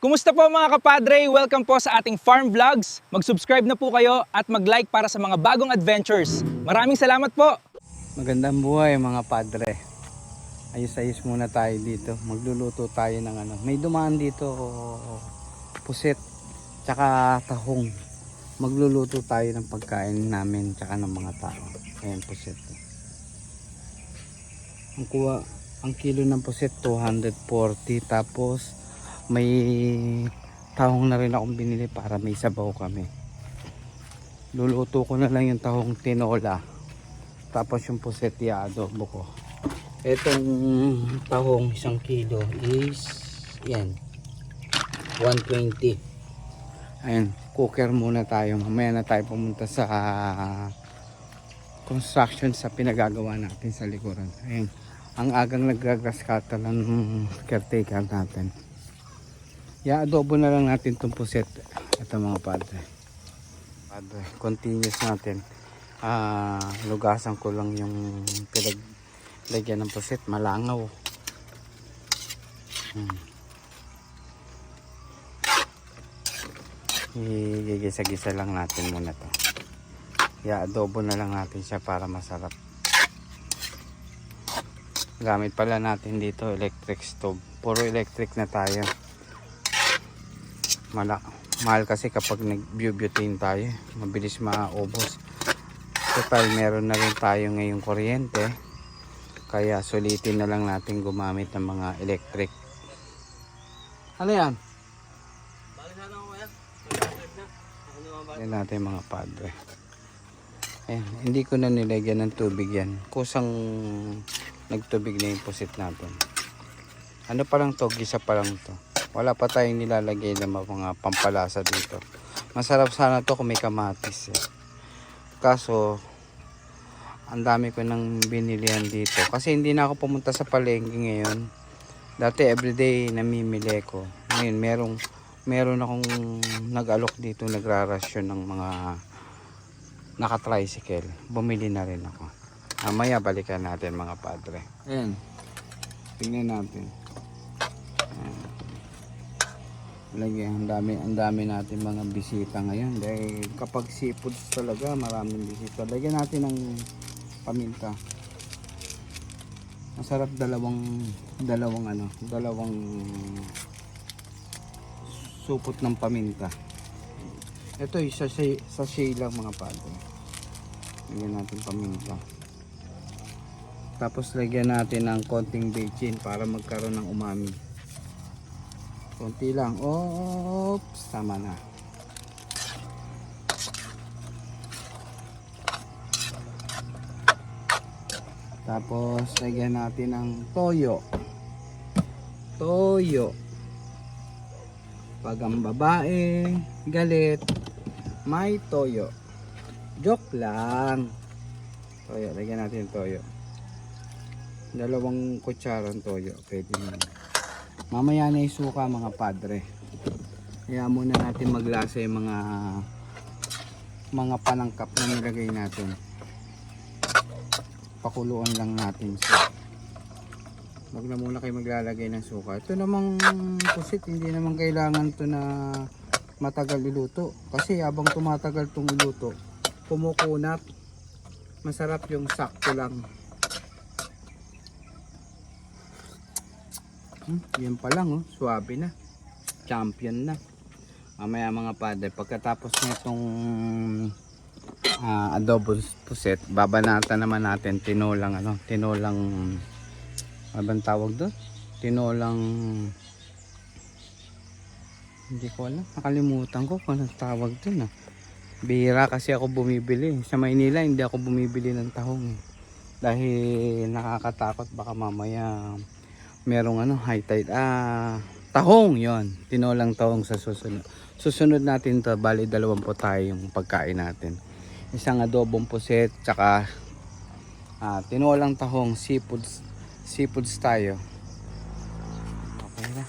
Kumusta po mga kapadre? Welcome po sa ating farm vlogs. Mag-subscribe na po kayo at mag-like para sa mga bagong adventures. Maraming salamat po! Magandang buhay mga padre. Ayos-ayos muna tayo dito. Magluluto tayo ng may dumaan dito, puset, tsaka tahong. Magluluto tayo ng pagkain namin tsaka ng mga tao. Ayan, puset. Ang kilo ng puset 240, tapos may tahong na rin akong binili para may sabaw kami. Luluto ko na lang yung tahong tinola, tapos yung puset i-adobo ko. Etong tahong 1 kilo is yan 120. Ayan, cooker muna tayo. Mamaya na tayo pumunta sa construction sa pinagagawa natin sa likuran. Ayan, ang agang nagagaskata ng caretaker natin. I-adobo na lang natin itong puset. Ito mga padre, continuous natin. Lugasan ko lang yung pinaglagyan ng puset, malangaw. Igisa-gisa lang natin muna to. I-adobo na lang natin siya para masarap. Gamit pala natin dito electric stove. Puro electric na tayo. Mahal kasi kapag nag-butane tayo, mabilis maubos. Total meron na rin tayo ngayong kuryente, kaya sulitin na lang natin gumamit ng mga electric. Ano yan? Yan natin mga padre. Ayan, hindi ko na nilagyan ng tubig yan. Kusang nagtubig na yung pusit natin. Ano pa lang to, gisa pa lang to. Wala pa tayong nilalagay ng mga pampalasa dito. Masarap sana to kung may kamatis. Kaso, ang dami ko nang binilihan dito. Kasi hindi na ako pumunta sa palengke ngayon. Dati everyday namimili ko. Ngayon meron akong nag-alok dito, nagrarasyon ng mga naka-tricycle. Bumili na rin ako. Mamaya balikan natin mga padre. Ayan. Tingnan natin. Ang dami natin mga bisita ngayon dahil kapag seafoods talaga maraming bisita. Lagyan natin ng paminta. Masarap dalawang supot ng paminta. Ito isa sa sachet lang mga padre. Lagyan natin paminta. Tapos lagyan natin ng konting bechin para magkaroon ng umami. Konti lang. Oops, tama na. Tapos lagyan natin ng toyo. Pag ang babae galit, may toyo. Joke lang. Toyo, lagyan natin toyo. 2 kutsarang toyo, pwede na. Mamaya na isuka mga padre. Kaya muna natin maglasa yung mga panangkap na nilagay natin. Pakuluan lang natin siya. Wag na muna kayo maglalagay ng suka. Ito namang pusit, hindi naman kailangan to na matagal iluto. Kasi habang tumatagal itong iluto, kumukunat. Masarap yung sakto lang. Yan pa lang, swabe na. Champion na. Mamaya mga padre, pagkatapos nitong adobo puset, babanatan naman natin tinolang abang tawag doon? Tinolang, hindi ko alam, nakalimutan ko kung anong tawag doon. Bihira kasi ako bumibili. Sa Maynila hindi ako bumibili ng tahong. Dahil nakakatakot baka mamaya merong high tide. Tahong yon, tinolang tahong sa susunod natin to. Bali 2 po tayo yung pagkain natin. Isang adobong puset tsaka tinolang tahong, seafoods tayo. Okay na,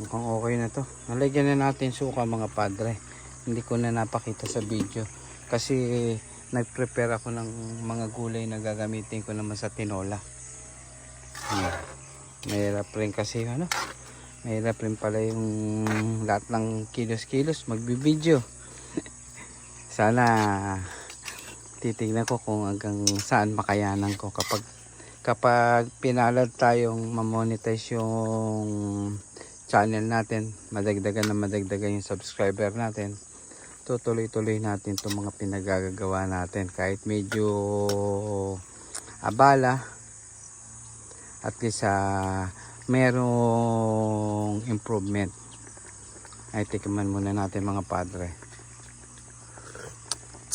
mukhang okay na to. Nalagyan na natin suka mga padre. Hindi ko na napakita sa video kasi nag-prepare ako ng mga gulay na gagamitin ko naman sa tinola. Mahirap rin kasi Mahirap rin pala yung lahat ng kilos-kilos magbibideo. Sana titignan ko kung hanggang saan makayanan ko kapag pinalad tayong mamonetize yung channel natin, madagdagan yung subscriber natin, tutuloy-tuloy natin itong mga pinagagawa natin kahit medyo abala, at least merong improvement. Ay tikman muna natin mga padre.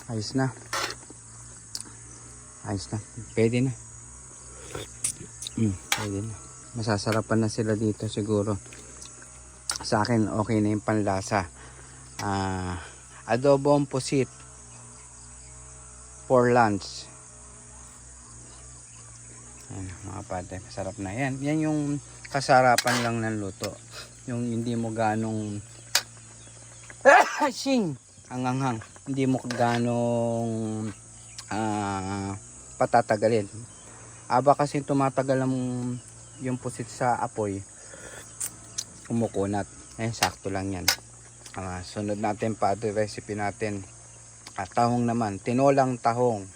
Ayos na, pwede na. Pwede na, masasarapan na sila dito siguro. Sa akin okay na yung panlasa. Adobong pusit for lunch. Ayan, mga pate, masarap na yan. Yan yung kasarapan lang ng luto, yung hindi mo ganong hanghang, hindi mo ganong patatagalin. Aba kasi tumatagal yung pusit sa apoy, kumukunat. Sakto lang yan. Sunod natin padre recipe natin. Tahong naman, tinolang tahong.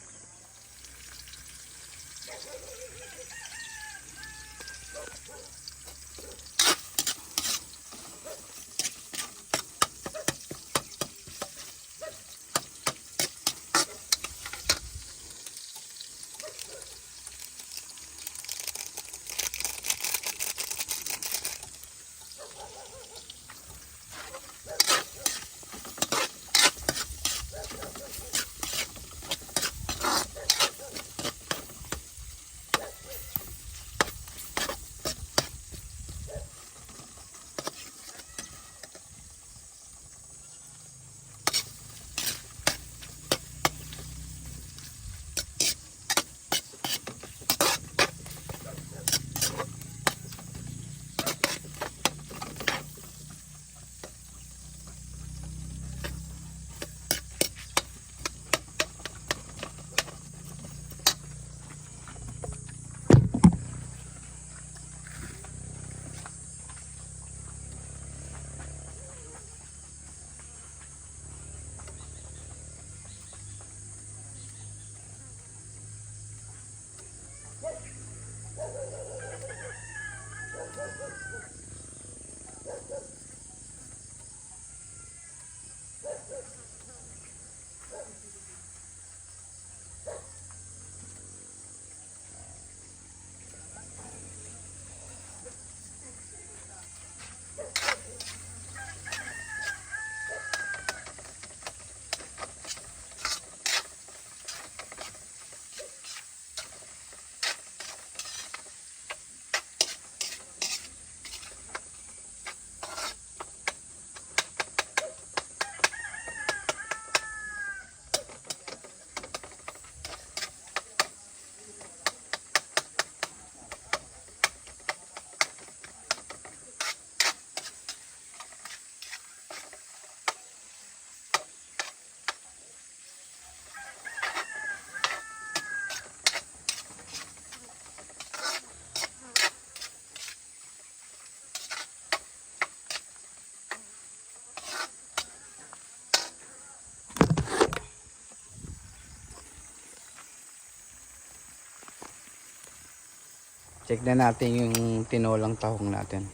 Check na natin yung tinolang tahong natin.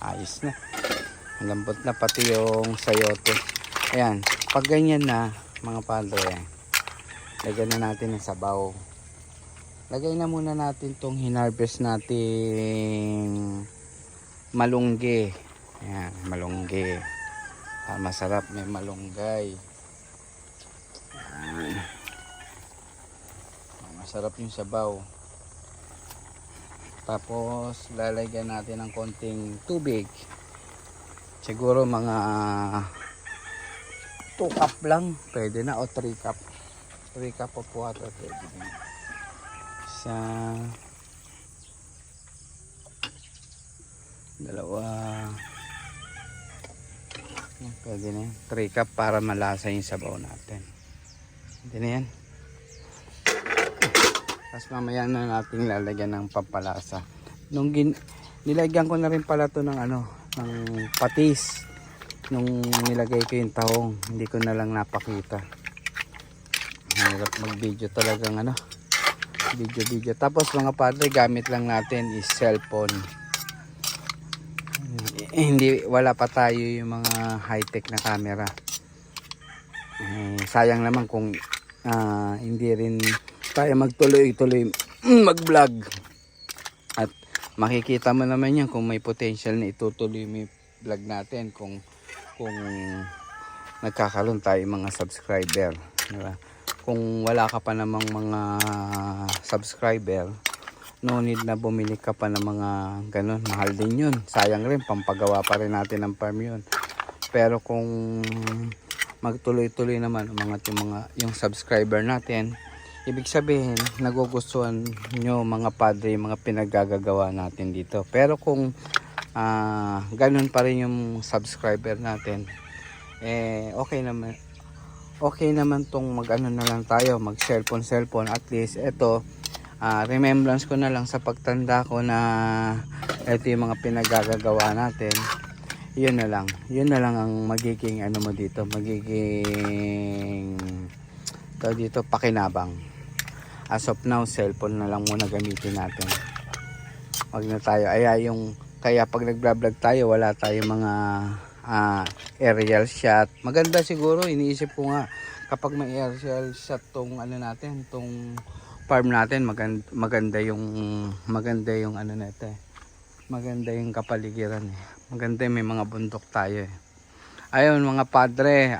Ayos na. Malambot na pati yung sayote. Ayan, pag ganyan na mga padre, lagyan na natin ng sabaw. Lagay na muna natin tong hinarvest nating malunggay. Ayan, malunggay. Masarap, may malunggay. Ayan. Masarap yung sabaw. Tapos lalagyan natin ng konting tubig. Siguro mga 2 cup lang. Pwede na, o 3 cup. 3 cup of water pwede na. Isa, dalawa. Pwede na yan. 3 cup para malasa yung sabaw natin. Pwede na yan. Tapos mamaya na natin lalagyan ng pampalasa. Nilagyan ko na rin pala to ng ng patis nung nilagay ko yung tahong. Hindi ko na lang napakita. Hirap mag video talagang ano, video. Tapos mga padre, gamit lang natin is cellphone. Hindi, wala pa tayo yung mga high-tech na camera. Sayang naman kung hindi rin tayo magtuloy-tuloy mag-vlog. At makikita mo naman yan kung may potential na itutuloy mo yung vlog natin kung nagkakaroon tayo mga subscriber, diba? Kung wala ka pa namang mga subscriber, no need na bumili ka pa ng mga ganun, mahal din yun, sayang rin, pampagawa pa rin natin ng farm yun. Pero kung magtuloy-tuloy naman yung subscriber natin, ibig sabihin nagugustuhan nyo mga padre yung mga pinaggagawa natin dito. Pero kung ganun pa rin yung subscriber natin, okay naman tong mag-ano na lang tayo, mag cellphone. At least ito, remembrance ko na lang sa pagtanda ko na ito yung mga pinaggagawa natin. Yun na lang ang magiging ano mo dito, magiging dito pakinabang. As of now, cellphone na lang muna gamitin natin. Wag na tayo, kaya pag nag-vlog tayo, wala tayong mga aerial shot. Maganda siguro, iniisip ko nga, kapag may aerial shot tong ano natin, tong farm natin, maganda yung ano natin, maganda yung kapaligiran eh. Maganda, may mga bundok tayo eh. Ayun mga padre,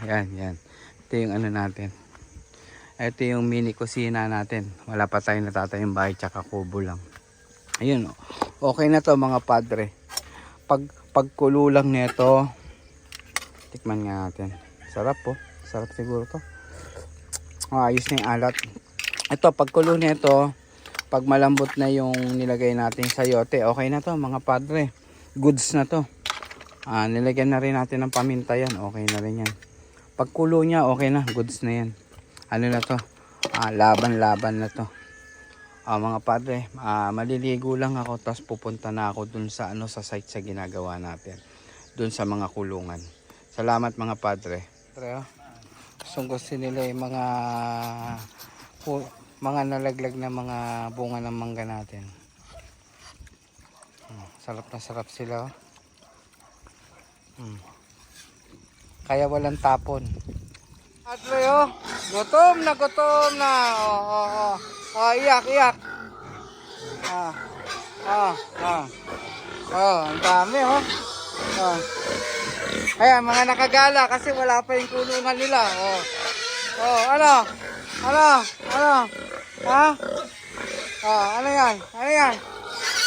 yan. Ito yung ano natin. Ito yung mini kusina natin. Wala pa tayong natatayong bahay, tsaka kubo lang. Ayun, okay na to mga padre. Pagkulo lang nito, tikman nga natin. Sarap po. Sarap siguro to. Ayos na yung alat. Ito, pagkulo nito, pag malambot na yung nilagay natin sayote, okay na to mga padre. Goods na to. Nilagyan na rin natin ng paminta yan. Okay na rin yan. Pagkulo niya, okay na. Goods na yan. Ano na to? Laban na to. Mga padre, maliligo lang ako, tapos pupunta na ako dun sa sa site sa ginagawa natin. Dun sa mga kulungan. Salamat mga padre. Gusto nila yung mga nalaglag na mga bunga ng mangga natin. Sarap na sarap sila. Kaya walang tapon. Padre, gutom na. Iyak. Ang dami, Ayan, mga nakagala kasi wala pa yung kulungan nila. Ano? Ha? Ano yan?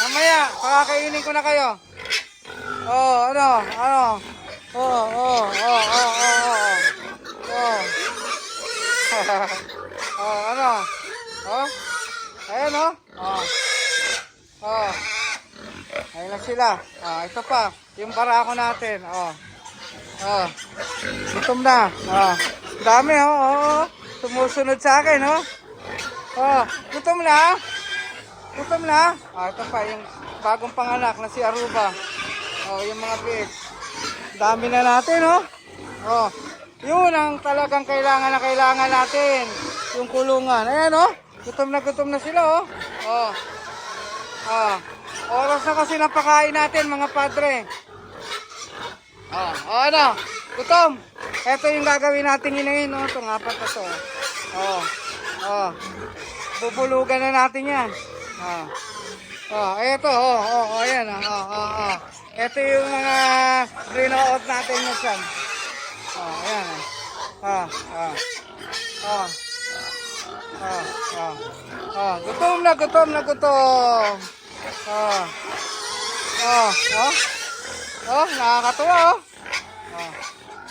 Mamaya, pakakainin ko na kayo. Ano? Ayan ayun na sila. Ito pa, yung barako natin. Gutom na. Dami, sumusunod sa akin, Gutom na. Ito pa, yung bagong panganak na si Aruba. Yung mga pigs. Dami na natin, yun ang talagang kailangan natin. Yung kulungan. Ayan, gutom na sila, oras na kasi napakain natin, mga padre. Ano? Gutom. Ito yung gagawin natin ngayon, itong apat na to. Bubulugan na natin yan. Ito, ayan, ito yung mga rinoot natin na siyan. Ayan, gutom na. Nakakatuwa,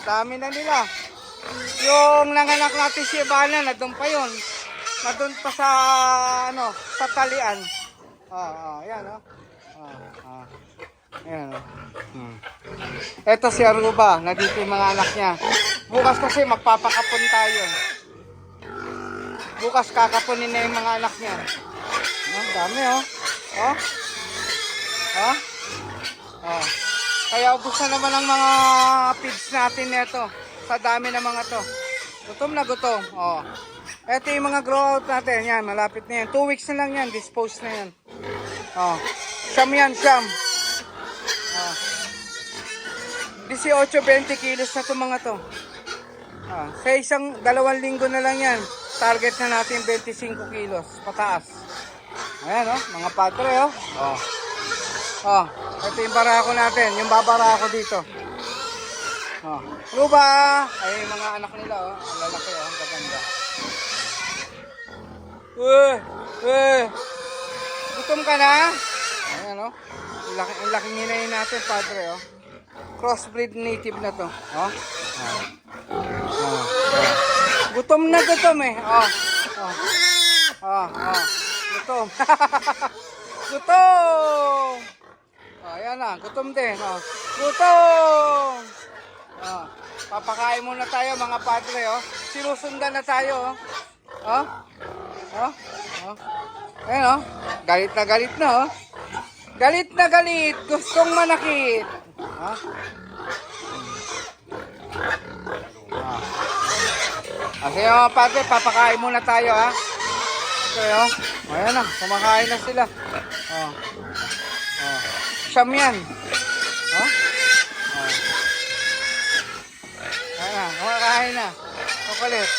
dami na nila. Yung nanganak natin si Ivana, nandun pa yun. Nandun pa sa, sa talian. Ayan, ayan, Ito si Aruba, nandito yung mga anak niya. Bukas kasi magpapakapon tayo. Bukas kakapunin na yung mga anak niya. Dami, Oh. Kaya ubos na naman ang mga feeds natin nito. Sa dami ng mga to. Gutom na gutom. Oh. Ito yung mga grow out natin. Yan, malapit na yan. 2 weeks na lang yan. Dispose na yan. Oh. Siyam yan, siyam. Oh. 18-20 kilos na to mga to. Ah, sa isang 2 linggo na lang yan. Target na natin 25 kilos. Pataas. Ayan oh, mga padre oh. Oh. Oh, ito yung barako natin. Yung babarako dito. Oh. Luba! Ay, yung mga anak nila oh. Ang lalaki oh, ang gaganda. Gutom ka na? Ayan oh. Ang laking hinayin natin, padre oh. Crossbreed native na to. Oh. Oh. Gutom na gutom eh. Oh. Oh. Oh. Oh. Gutom. Gutom. Oh, ayan na, gutom din. Oh. Gutom. Oh. Papakain muna tayo mga padre oh. Sinusundan na tayo oh. Oh. Oh. Oh. Ayan oh. Galit na oh. Galit na galit. Gustong manakit. Ha? Kasi mga padre, papakain muna tayo ha. Okay oh. Ayan na, kumakain na sila. Oh. Oh. Siyam yan. Ha? Oh. Ayan na, kumakain na. Kapalit.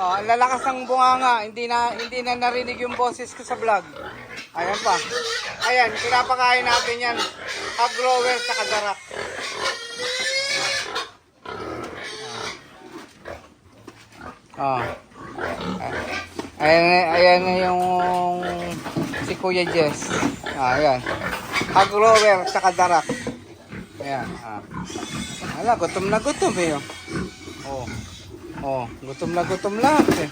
Oh, ang lalakas ng bunganga. Hindi na narinig yung boses ko sa vlog. Ayan pa. Ayan, pinapakain natin yan. Hog grower sa kadarak. Oh. Ayan na yung si Kuya Jess. Ayan. Hog grower sa kadarak. Ayan. Wala, gutom na gutom eh. Oh. Oh, gutom na gutom lang eh.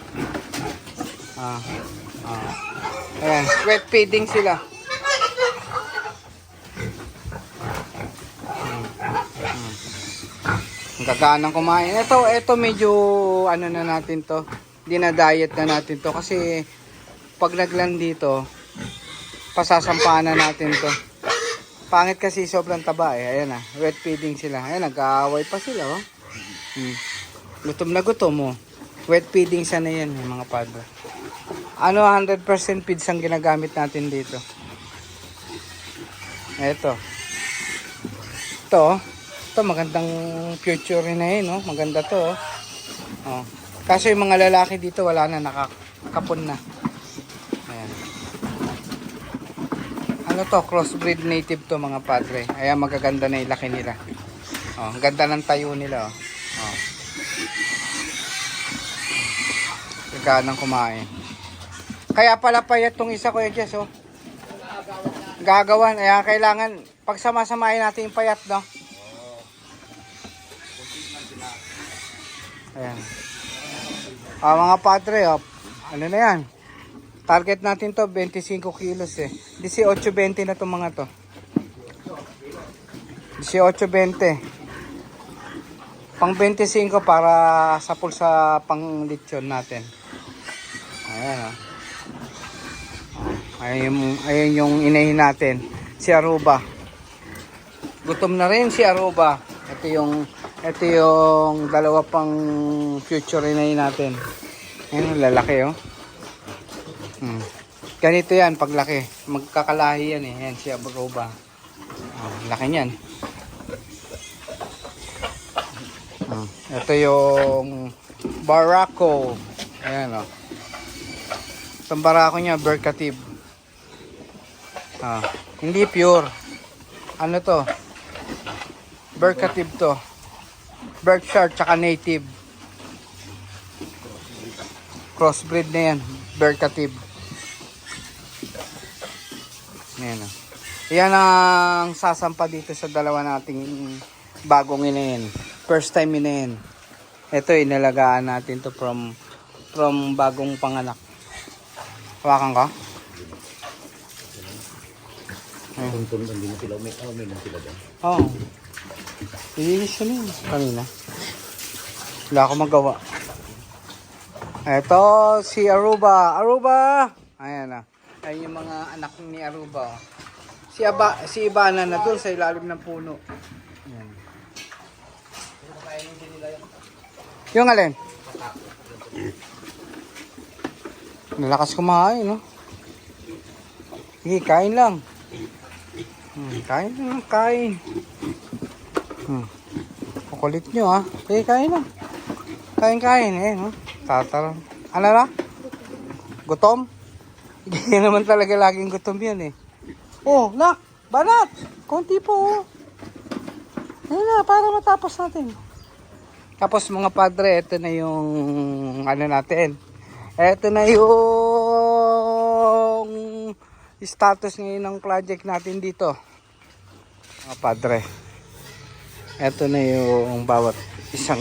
Ayan, wet feeding sila. Ang gaganang kumain. Ito medyo ano na natin to. Dinadiet na natin to kasi pag naglan dito, pasasampahan na natin to. Pangit kasi sobrang taba eh. Ayan na, wet feeding sila. Ayan, nag-aaway pa sila oh. Gutom na gutom oh. Wet feeding sana yan mga padre. Ano 100% feeds ang ginagamit natin dito. Ito magandang future rin na yun oh. Maganda to oh. Kaso yung mga lalaki dito wala na, nakakapon na. Ayan. Ano to, crossbreed native to mga padre. Ayan, magaganda na yung laki nila oh. Ganda ng tayo nila oh. Gaganang kumain. Kaya pala payat tong isa ko yung Jess oh. Gagawan. Kaya kailangan pagsama-samahin natin yung payat no. Ayan. Mga padre oh. Ano na yan? Target natin to 25 kilos eh. 18-20 na itong mga to. 18-20. Pang 25 para sa pulsa pang lechon natin. Ayan oh. Ayun yung inahin natin. Si Aruba. Gutom na rin si Aruba. Ito yung dalawa pang future inahin natin. Ayun, lalaki oh. Ganito yan paglaki. Magkakalahi yan eh. Yan si Aruba. Laki niyan. Ito yung Barako. Ayan oh. Itong Barako niya, Berkative. Hindi pure. Ano to? Berkative to. Berkshire tsaka native. Crossbreed na yan. Berkative. Ayan oh. Yan ang sasampa dito sa dalawa nating bagong inahin. First time inahin. Ito inalagaan natin to from bagong panganak. Hawakan ka? Tuntun hindi na sila may na sila doon. Oo. Ilinis ko na kanina. Wala akong magawa. Ito si Aruba. Aruba! Ayan na. Ayun yung mga anak ni Aruba. Oh. Si Si Ibana na doon sa ilalim ng puno. Yan. Yung alin? Nalakas kumain, no? Sige, kain lang. Kain lang, kain. Kukulit nyo, ha? Sige, kain lang. Kain, no? Tatarang. Ano na? Gutom? Hindi naman talaga laging gutom yan, eh. Oh, nak! Banat! Konti po, oh. Ayun na, para matapos natin. Tapos mga padre, ito na yung ano natin. Ito na yung status ngayon ng project natin dito. Mga padre. Ito na yung bawat isang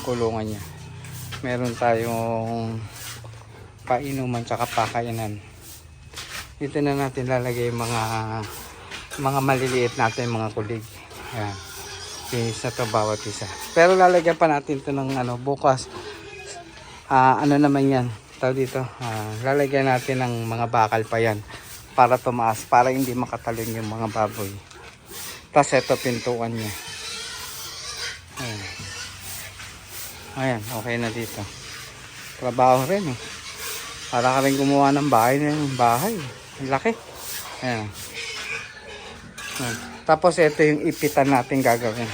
kulungan niya. Meron tayong painuman tsaka pakainan. Dito na natin lalagay mga maliliit natin mga kulig. Ayan. Isa to bawat isa. Pero lalagyan pa natin to ng ano bukas. Ano naman yan? Tawag dito. Lalagyan natin ng mga bakal pa yan para tumaas, para hindi makatalon yung mga baboy. Tapos ito pintuan niya. Ayan. Ayan, okay na dito. Trabaho rin, eh. Para ka rin gumawa ng bahay. Ang laki. Ayan. Ayan. Tapos ito yung ipitan natin gagawin.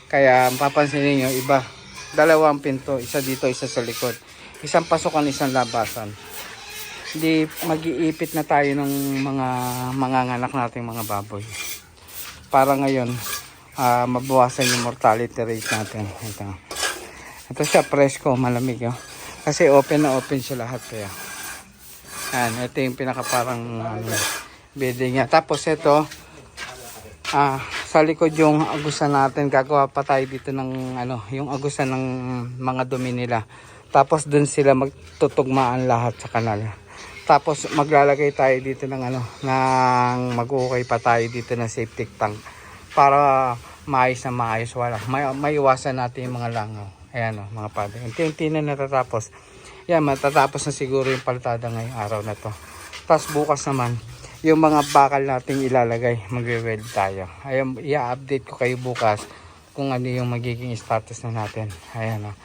Kaya papansinin nyo, iba. Dalawang pinto. Isa dito, isa sa likod. Isang pasukan, isang labasan. Hindi mag-iipit na tayo ng mga manganganak nating mga baboy. Para ngayon, mabawasan yung mortality rate natin. Ito siya, presko, malamig. Oh. Kasi open na open siya lahat. Kaya. Ayan, ito yung pinakaparang bedding niya. Tapos ito, sa likod yung agusan natin. Gagawa pa tayo dito ng yung agusan ng mga dumi nila. Tapos dun sila magtutugmaan lahat sa kanal. Tapos maglalagay tayo dito ng ng mag-ukay pa tayo dito ng septic tank. Para maayos na maayos. May iwasan natin yung mga langaw. Ayan o, mga padre. Unti-unti na natatapos. Yan, matatapos na siguro yung palitada ngayong araw na to. Tapos bukas naman, yung mga bakal nating ilalagay, magwe-weld tayo. Ayan, i-update ko kayo bukas kung ano yung magiging status na natin. Ayan o.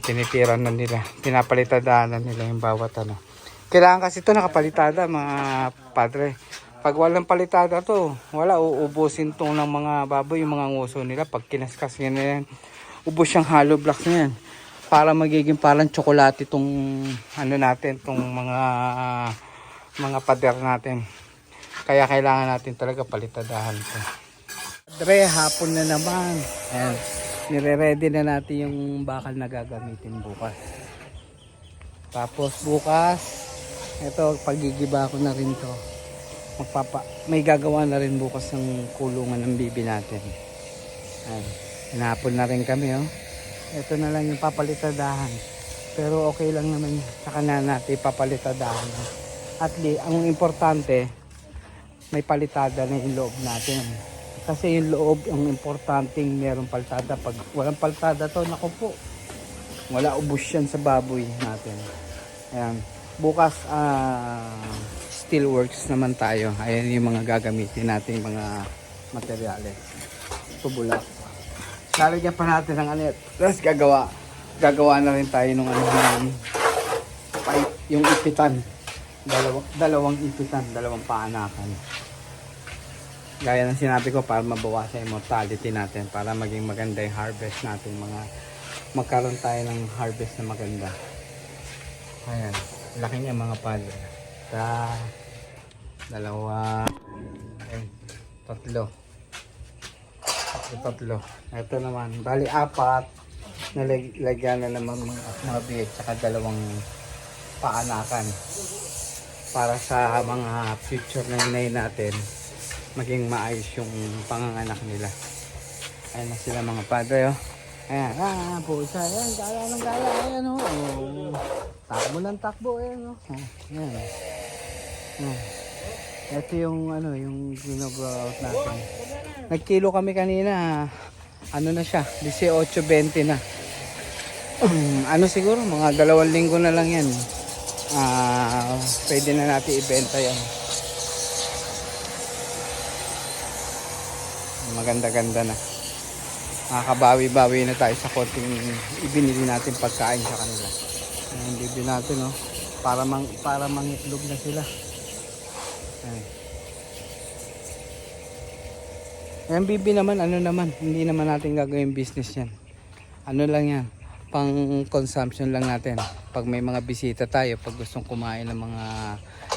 Tinitiran na nila. Pinapalitadaan na nila yung bawat Kailangan kasi ito nakapalitada, mga padre. Pag walang palitada to, wala, uubusin to ng mga baboy, yung mga nguso nila. Pag kinaskas nyo na yan, ubos yung hollow blocks na yan. Para magiging parang tsokolate itong natin, itong mga pader natin. Kaya kailangan natin talaga palitadahan ito. Padre, hapon na naman. Ayan, nire-ready na natin yung bakal na gagamitin bukas. Tapos bukas, ito, pagigiba ko na rin to. May gagawa na rin bukas ng kulungan ng bibi natin. Ayan, hinapon na rin kami, oh. Ito na lang yung papalitadahan. Pero okay lang naman yun. Saka na natin papalitadahan. At ang importante, may palitada na yung loob natin. Kasi yung loob, ang importanteng merong palitada. Pag walang palitada to, naku po, wala, ubos yan sa baboy natin. Ayan. Bukas, steel works naman tayo. Ayan yung mga gagamitin natin, mga materyales. Tubulak. Lalagyan pa natin ng tapos gagawa na rin tayo ng pipe, yung ipitan. Dalawang ipitan, dalawang paanakan. Gaya ng sinabi ko, para mabawasan yung mortality natin, para maging maganda yung harvest natin, magkaroon tayo ng harvest na maganda. Ayan, laki niya mga padre. Dalawa, tatlo. Ito naman, bali 4. Nalagyan na naman mga biyet, saka dalawang paanakan. Para sa mga future na inay natin, maging maayos yung panganganak nila. Ayan na sila mga padre, oh. Ayan, pusa, ayan, gala ng gala, ayan, oh. Takbo ng takbo, ayan, oh. Ayan. Ito yung, yung ginagawa out natin. Nagkilo kami kanina, na siya, 18.20 na. Siguro, mga 2 linggo na lang yan. Pwede na natin ibenta yan. maganda-ganda na. Makakabawi-bawi na tayo sa konting ibinili natin pagkain sa kanila. Ayan, bibi natin, no? Para mangitlog na sila. Ayan. Ayan, bibi naman, ano naman, hindi naman natin gagawin business yan. Ano lang yan, pang consumption lang natin. Pag may mga bisita tayo, pag gustong kumain ng mga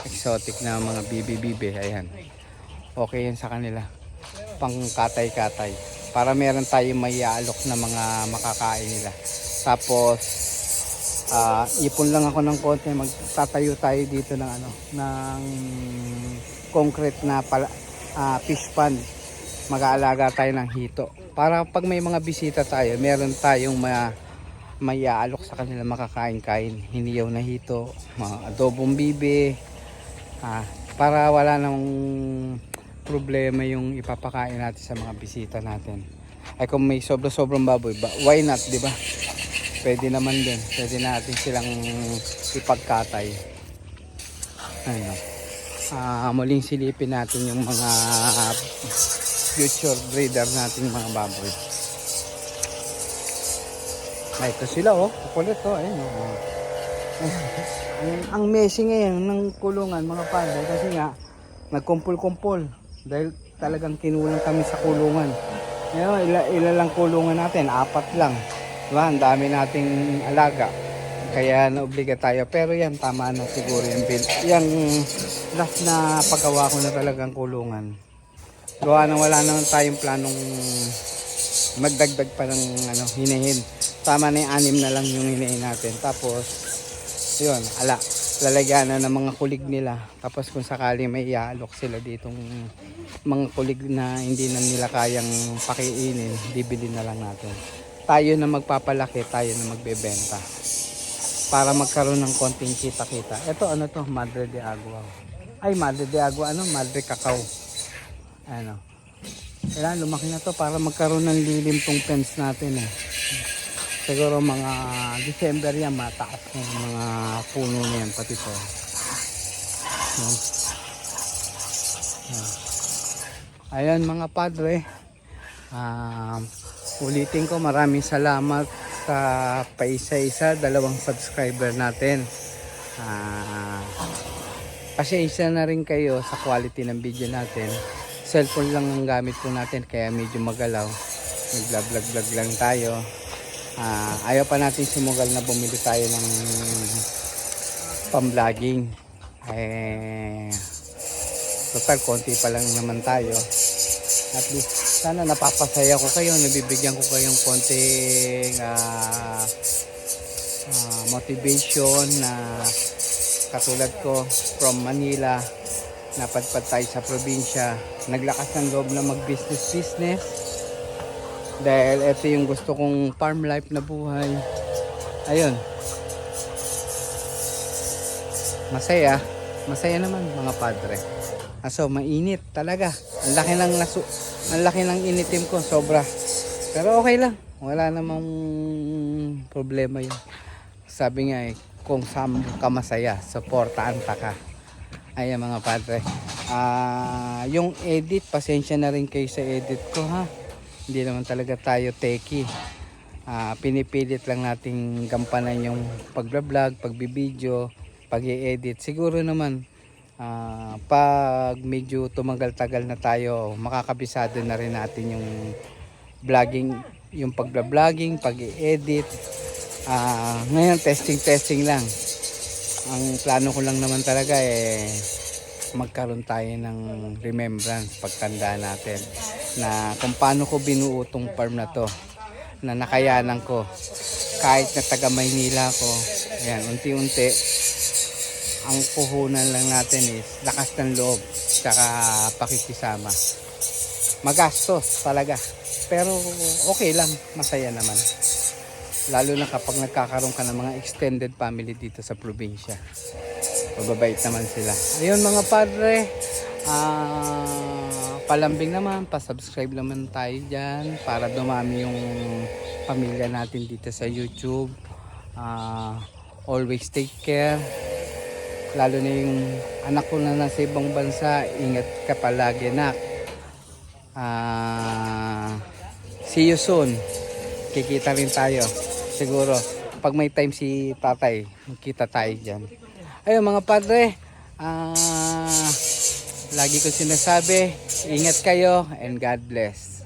exotic na mga bibi-bibi, ayan. Okay yan sa kanila. Pang katay-katay. Para meron tayong may aalok na mga makakain nila. Tapos, ipon lang ako ng konti. Magtatayo tayo dito ng ng concrete na fish pond. Mag-aalaga tayo ng hito. Para pag may mga bisita tayo, meron tayong may aalok sa kanila makakain-kain. Hiniyaw na hito, mga adobong bibi. Para wala nang problema yung ipapakain natin sa mga bisita natin. Ay kung may sobrang baboy, why not, di ba? Pwede naman din. Pwede natin silang ipagkatay. Ayun. Muling silipin natin yung mga future breeder nating mga baboy. Ay, ito sila, oh. Kukulit, oh. Ayun, oh. Ang messy ngayon ng kulungan, mga padre, kasi nga nagkumpul-kumpul dahil talagang kinulang kami sa kulungan. Ngayon, ila lang kulungan natin, 4 lang. Diba? Ang dami nating alaga. Kaya naobliga tayo. Pero yan, tama na siguro yung yung last na paggawa ko na talagang kulungan. Gawa na wala naman tayong planong magdagdag pa ng hinahin. Tama na yung 6 na lang yung hinahin natin. Tapos, yun, lalagyan na ng mga kulig nila. Tapos kung sakali may iaalok sila ditong mga kulig na hindi na nila kayang pakiinin, bibili na lang natin. Tayo na magpapalaki, tayo na magbebenta. Para magkaroon ng konting kita-kita. Ito ano to, Madre de Agua. Ay, Madre de Agua, Madre Cacao. Kailangan lumaki na to para magkaroon ng lilim tong fence natin eh. Siguro mga December yan, mataas na yung mga puno na yan, pati to. Ayan mga padre, ulitin ko, maraming salamat sa paisa-isa, 2 subscriber natin. Pasensya na rin kayo sa quality ng video natin. Cellphone lang ang gamit po natin kaya medyo magalaw. Nag-vlog lang tayo. Ayaw pa natin sumugal na bumili tayo ng pam-vlogging. Total konti pa lang naman tayo. At least sana napapasaya ko kayo, nabibigyan ko kayong konting motivation na katulad ko from Manila, napadpad tayo sa probinsya, naglakas ng loob na mag-business dahil ito yung gusto kong farm life na buhay. Ayun, masaya naman mga padre. So mainit talaga, ang laki ng initim ko, sobra, pero okay lang, wala namang problema yun. Sabi nga kung saan ka masaya, supportaan ka. Ayan mga padre, yung edit, pasensya na rin kayo sa edit ko ha. Hindi naman talaga tayo techie. Pinipilit lang nating gampanan yung pag-vlog, pagbibideo, pag-i-edit. Siguro naman pag medyo tumagal-tagal na tayo, makakabisado na rin natin yung vlogging, yung pag-vlogging, pag-i-edit. Ngayon testing lang. Ang plano ko lang naman talaga magkaroon tayo ng remembrance pagtanda natin na kung paano ko binuo tong farm na to, na nakayanan ko kahit na taga Maynila ko. Ayan, unti-unti ang puhunan lang natin is lakas ng loob saka pakikisama. Magastos talaga, pero okay lang, masaya naman, lalo na kapag nagkakaroon ka ng mga extended family dito sa probinsya. Mababait naman sila. Ayun mga padre, palambing naman, pa-subscribe naman tayo dyan para dumami yung pamilya natin dito sa YouTube. Always take care, lalo na yung anak ko na nasa ibang bansa. Ingat ka palagi, nak. See you soon. Kikita rin tayo. Siguro, pag may time si tatay, magkita tayo dyan. Ayun mga padre, lagi ko sinasabi, ingat kayo and God bless.